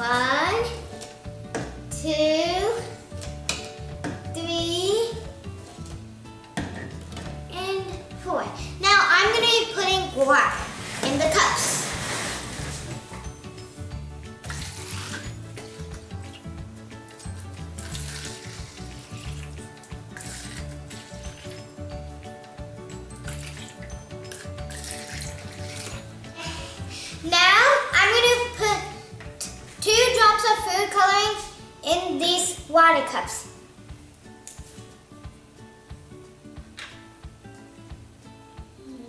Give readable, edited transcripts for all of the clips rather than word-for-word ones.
1, 2, 3, and 4. Now I'm going to be putting water in the cups. Now I'm going to put 2 drops of food coloring in these water cups.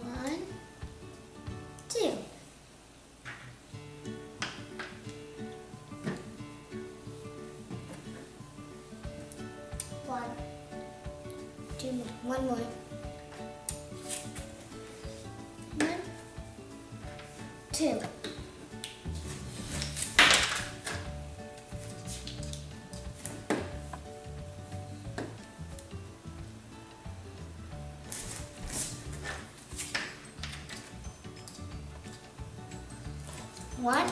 One, 2. One, 2 more. One more. 1, 2. One.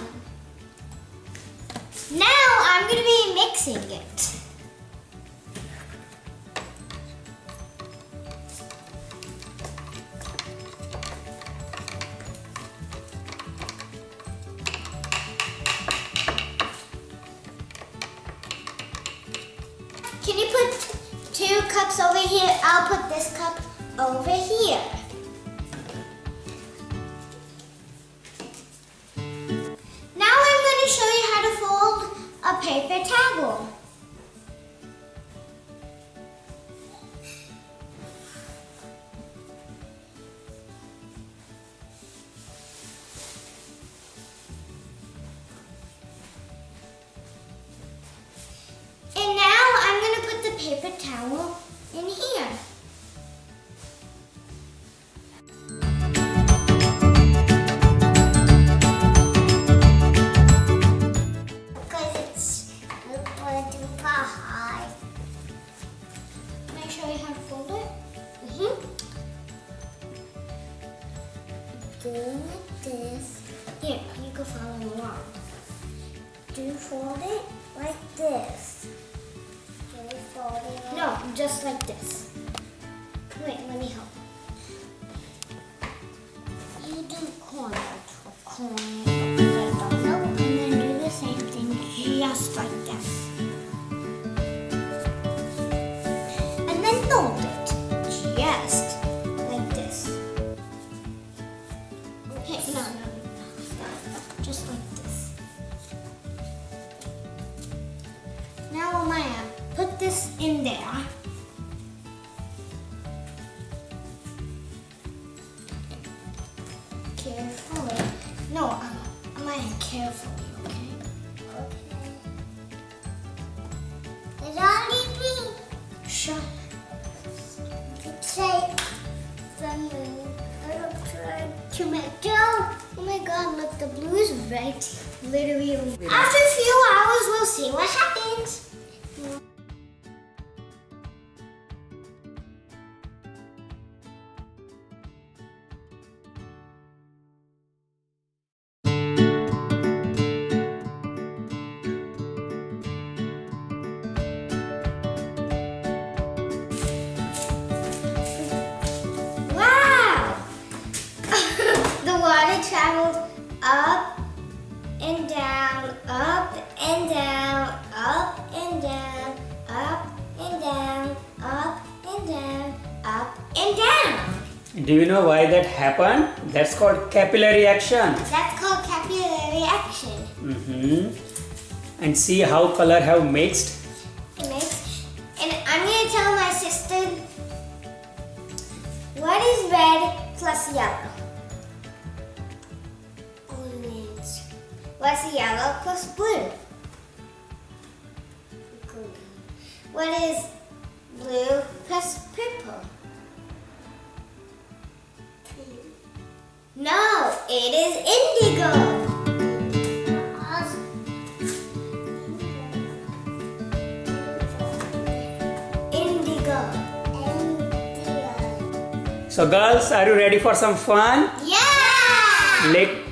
Now I'm going to be mixing it. Can you put 2 cups over here? I'll put this cup over here. Now I'm going to show you how to fold a paper towel. And now I'm going to put the paper towel in here. Because it's too high. Can I show you how to fold it? Do this. Here, you can follow along. Do fold it like this. No, just like this. Wait, let me help. You do corner to corner. And then do the same thing just like this. And then fold it just like this. Okay, no. Just like this. Now, Maya, put this in there. Carefully. No, Maya, carefully, okay? Okay. It's already green. Shut. Say something. I don't try tomato. Oh my God! Look, the blue is right. Literally. After a few hours, we'll see what happens. Traveled up and down, up and down, up and down, up and down, up and down, up and down. Do you know why that happened? That's called capillary action. That's called capillary action. And see how color have mixed? Mixed. And I'm going to tell my sister what is red plus yellow. What's yellow plus blue? Green. What is blue plus purple? Pink. No, it is indigo. Indigo. So girls, are you ready for some fun? Yeah!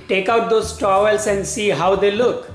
Take out those towels and see how they look.